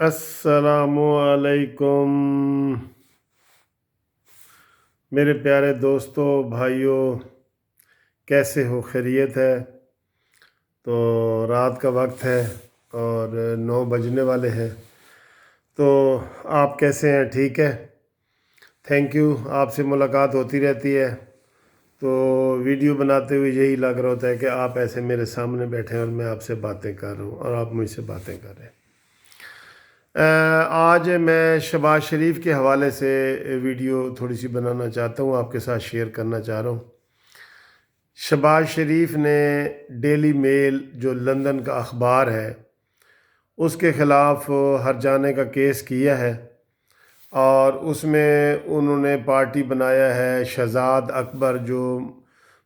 السلام علیکم میرے پیارے دوستوں بھائیوں، کیسے ہو؟ خیریت ہے؟ تو رات کا وقت ہے اور 9 بجنے والے ہیں، تو آپ کیسے ہیں؟ ٹھیک ہے، تھینک یو۔ آپ سے ملاقات ہوتی رہتی ہے تو ویڈیو بناتے ہوئے یہی لگ رہا ہوتا ہے کہ آپ ایسے میرے سامنے بیٹھے ہیں اور میں آپ سے باتیں کر رہا ہوں اور آپ مجھ سے باتیں کر رہے ہیں۔ آج میں شہباز شریف کے حوالے سے ویڈیو تھوڑی سی بنانا چاہتا ہوں، آپ کے ساتھ شیئر کرنا چاہ رہا ہوں۔ شہباز شریف نے ڈیلی میل جو لندن کا اخبار ہے اس کے خلاف ہر جانے کا کیس کیا ہے، اور اس میں انہوں نے پارٹی بنایا ہے شہزاد اکبر جو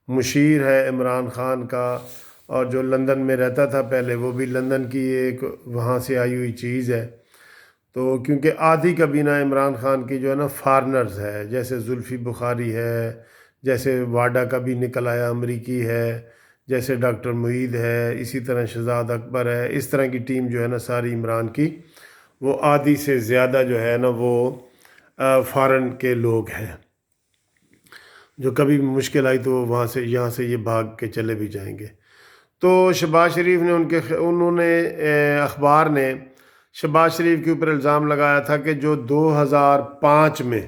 مشیر ہے عمران خان کا، اور جو لندن میں رہتا تھا پہلے، وہ بھی لندن کی ایک وہاں سے آئی ہوئی چیز ہے۔ تو کیونکہ آدھی کابینہ عمران خان کی جو ہے نا فارنرز ہے، جیسے زلفی بخاری ہے، جیسے واڈا کا بھی نکل آیا امریکی ہے، جیسے ڈاکٹر معید ہے، اسی طرح شہزاد اکبر ہے، اس طرح کی ٹیم جو ہے نا ساری عمران کی، وہ آدھی سے زیادہ جو ہے نا وہ فارن کے لوگ ہیں، جو کبھی بھی مشکل آئی تو وہ وہاں سے یہاں سے یہ بھاگ کے چلے بھی جائیں گے۔ تو شہباز شریف نے انہوں نے اخبار نے شہباز شریف کے اوپر الزام لگایا تھا کہ جو 2005 میں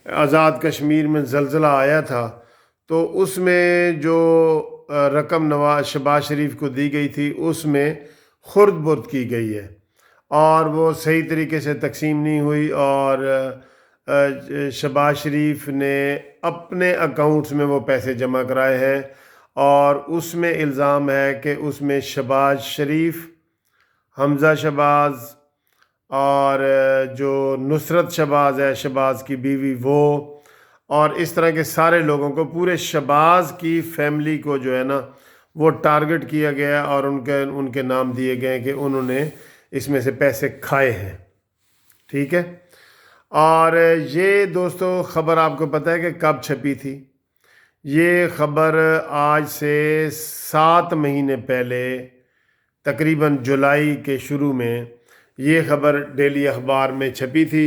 آزاد کشمیر میں زلزلہ آیا تھا تو اس میں جو رقم نواز شہباز شریف کو دی گئی تھی اس میں خرد برد کی گئی ہے، اور وہ صحیح طریقے سے تقسیم نہیں ہوئی، اور شہباز شریف نے اپنے اکاؤنٹس میں وہ پیسے جمع کرائے ہیں، اور اس میں الزام ہے کہ اس میں شہباز شریف، حمزہ شہباز، اور جو نصرت شہباز ہے شہباز کی بیوی، وہ اور اس طرح کے سارے لوگوں کو، پورے شہباز کی فیملی کو جو ہے نا وہ ٹارگٹ کیا گیا، اور ان کے نام دیے گئے کہ انہوں نے اس میں سے پیسے کھائے ہیں۔ ٹھیک ہے، اور یہ دوستو خبر آپ کو پتہ ہے کہ کب چھپی تھی؟ یہ خبر آج سے 7 مہینے پہلے، تقریباً جولائی کے شروع میں یہ خبر ڈیلی اخبار میں چھپی تھی،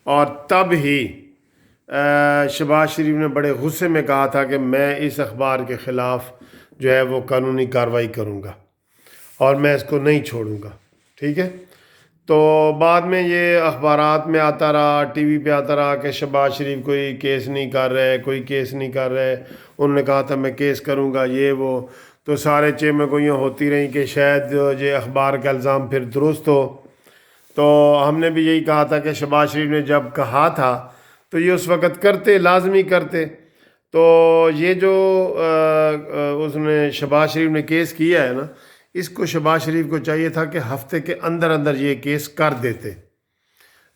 اور تب ہی شہباز شریف نے بڑے غصے میں کہا تھا کہ میں اس اخبار کے خلاف جو ہے وہ قانونی کارروائی کروں گا اور میں اس کو نہیں چھوڑوں گا۔ ٹھیک ہے، تو بعد میں یہ اخبارات میں آتا رہا، ٹی وی پہ آتا رہا کہ شہباز شریف کوئی کیس نہیں کر رہے، کوئی کیس نہیں کر رہے، انہوں نے کہا تھا میں کیس کروں گا، یہ وہ، تو سارے چیمیں گوئیاں ہوتی رہیں کہ شاید یہ اخبار کا الزام پھر درست ہو۔ تو ہم نے بھی یہی کہا تھا کہ شہباز شریف نے جب کہا تھا تو یہ اس وقت کرتے، لازمی کرتے۔ تو یہ جو اس نے شہباز شریف نے کیس کیا ہے نا، اس کو شہباز شریف کو چاہیے تھا کہ ہفتے کے اندر اندر یہ کیس کر دیتے،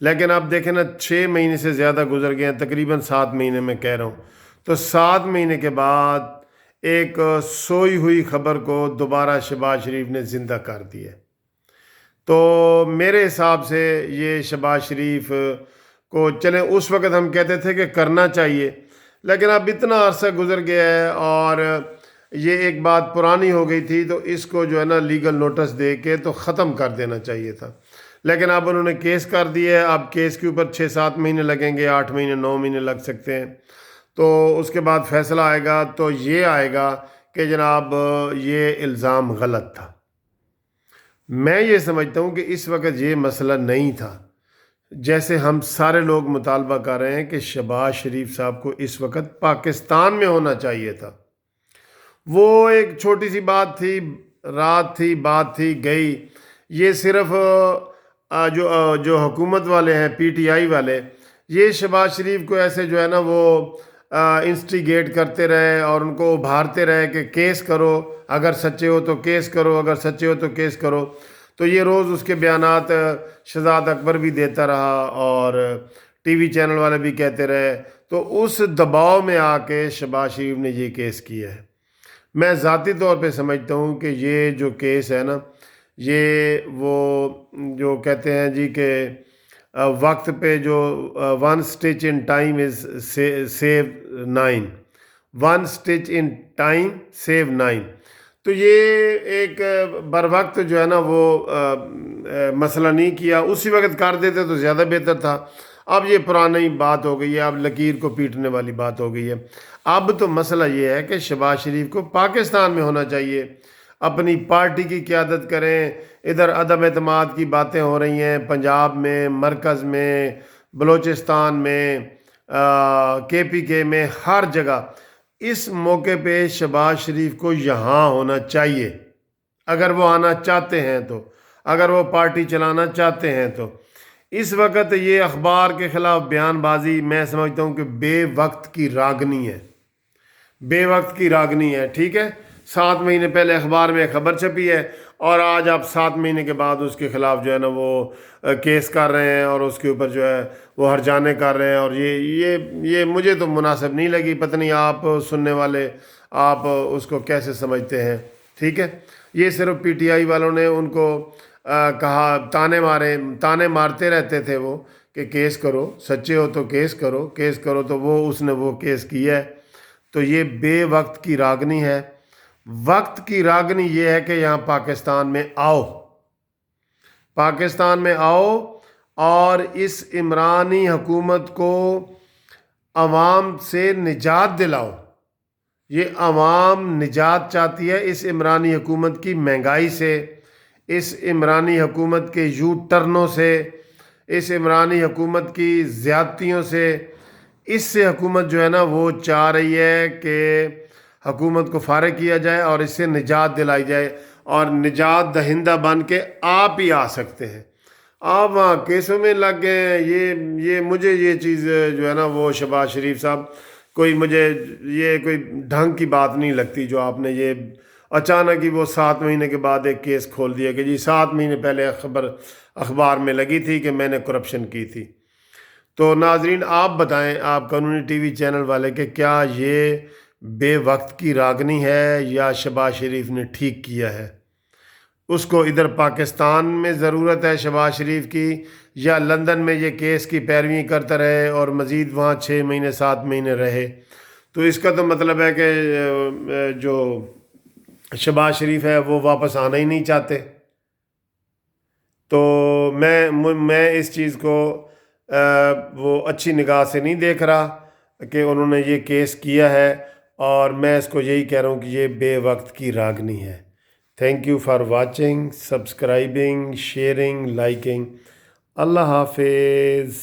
لیکن آپ دیکھیں نا 6 مہینے سے زیادہ گزر گئے ہیں، تقریباً 7 مہینے میں کہہ رہا ہوں، تو 7 مہینے کے بعد ایک سوئی ہوئی خبر کو دوبارہ شہباز شریف نے زندہ کر دیا۔ تو میرے حساب سے یہ شہباز شریف کو، چلیں اس وقت ہم کہتے تھے کہ کرنا چاہیے، لیکن اب اتنا عرصہ گزر گیا ہے اور یہ ایک بات پرانی ہو گئی تھی، تو اس کو جو ہے نا لیگل نوٹس دے کے تو ختم کر دینا چاہیے تھا، لیکن اب انہوں نے کیس کر دیا ہے۔ اب کیس کے اوپر 6-7 مہینے لگیں گے، 8 مہینے 9 مہینے لگ سکتے ہیں، تو اس کے بعد فیصلہ آئے گا، تو یہ آئے گا کہ جناب یہ الزام غلط تھا۔ میں یہ سمجھتا ہوں کہ اس وقت یہ مسئلہ نہیں تھا، جیسے ہم سارے لوگ مطالبہ کر رہے ہیں کہ شہباز شریف صاحب کو اس وقت پاکستان میں ہونا چاہیے تھا۔ وہ ایک چھوٹی سی بات تھی، رات تھی، بات تھی، گئی۔ یہ صرف جو حکومت والے ہیں، پی ٹی آئی والے، یہ شہباز شریف کو ایسے جو ہے نا وہ انسٹیگیٹ کرتے رہے اور ان کو ابھارتے رہے کہ کیس کرو، اگر سچے ہو تو کیس کرو، اگر سچے ہو تو کیس کرو۔ تو یہ روز اس کے بیانات شہزاد اکبر بھی دیتا رہا اور ٹی وی چینل والے بھی کہتے رہے، تو اس دباؤ میں آ کے شہباز شریف نے یہ کیس کیا ہے۔ میں ذاتی طور پہ سمجھتا ہوں کہ یہ جو کیس ہے نا، یہ وہ جو کہتے ہیں جی کہ وقت پہ جو one stitch in time is save 9، one stitch in time save 9، تو یہ ایک بر وقت جو ہے نا وہ مسئلہ نہیں کیا، اسی وقت کر دیتے تو زیادہ بہتر تھا۔ اب یہ پرانی بات ہو گئی ہے، اب لکیر کو پیٹنے والی بات ہو گئی ہے۔ اب تو مسئلہ یہ ہے کہ شہباز شریف کو پاکستان میں ہونا چاہیے، اپنی پارٹی کی قیادت کریں۔ ادھر عدم اعتماد کی باتیں ہو رہی ہیں پنجاب میں، مرکز میں، بلوچستان میں، KPK میں، ہر جگہ۔ اس موقع پہ شہباز شریف کو یہاں ہونا چاہیے اگر وہ آنا چاہتے ہیں تو، اگر وہ پارٹی چلانا چاہتے ہیں تو۔ اس وقت یہ اخبار کے خلاف بیان بازی میں سمجھتا ہوں کہ بے وقت کی راگنی ہے، بے وقت کی راگنی ہے، ٹھیک ہے۔ 7 مہینے پہلے اخبار میں خبر چھپی ہے اور آج آپ 7 مہینے کے بعد اس کے خلاف جو ہے نا وہ کیس کر رہے ہیں اور اس کے اوپر جو ہے وہ ہرجانے کر رہے ہیں، اور یہ مجھے تو مناسب نہیں لگی۔ پتہ نہیں آپ سننے والے آپ اس کو کیسے سمجھتے ہیں، ٹھیک ہے۔ یہ صرف PTI والوں نے ان کو کہا، تانے مارتے رہتے تھے وہ کہ کیس کرو، سچے ہو تو کیس کرو، کیس کرو، تو اس نے وہ کیس کیا ہے۔ تو یہ بے وقت کی راگنی ہے۔ وقت کی راگنی یہ ہے کہ یہاں پاکستان میں آؤ، پاکستان میں آؤ اور اس عمرانی حکومت کو عوام سے نجات دلاؤ۔ یہ عوام نجات چاہتی ہے اس عمرانی حکومت کی مہنگائی سے، اس عمرانی حکومت کے یو ٹرنوں سے، اس عمرانی حکومت کی زیادتیوں سے۔ اس سے حکومت جو ہے نا وہ چاہ رہی ہے کہ حکومت کو فارغ کیا جائے اور اس سے نجات دلائی جائے، اور نجات دہندہ بن کے آپ ہی آ سکتے ہیں۔ آپ وہاں کیسوں میں لگ گئے ہیں۔ مجھے یہ چیز جو ہے نا وہ شہباز شریف صاحب مجھے یہ کوئی ڈھنگ کی بات نہیں لگتی جو آپ نے یہ اچانک ہی وہ 7 مہینے کے بعد ایک کیس کھول دیا کہ جی 7 مہینے پہلے خبر اخبار میں لگی تھی کہ میں نے کرپشن کی تھی۔ تو ناظرین آپ بتائیں، آپ قانونی ٹی وی چینل والے، کہ کیا یہ بے وقت کی راگنی ہے یا شہباز شریف نے ٹھیک کیا ہے؟ اس کو ادھر پاکستان میں ضرورت ہے شہباز شریف کی، یا لندن میں یہ کیس کی پیروی کرتا رہے اور مزید وہاں 6 مہینے 7 مہینے رہے؟ تو اس کا تو مطلب ہے کہ جو شہباز شریف ہے وہ واپس آنا ہی نہیں چاہتے۔ تو میں اس چیز کو وہ اچھی نگاہ سے نہیں دیکھ رہا کہ انہوں نے یہ کیس کیا ہے، اور میں اس کو یہی کہہ رہا ہوں کہ یہ بے وقت کی راگنی ہے۔ Thank you for watching, subscribing, sharing, liking. اللہ حافظ۔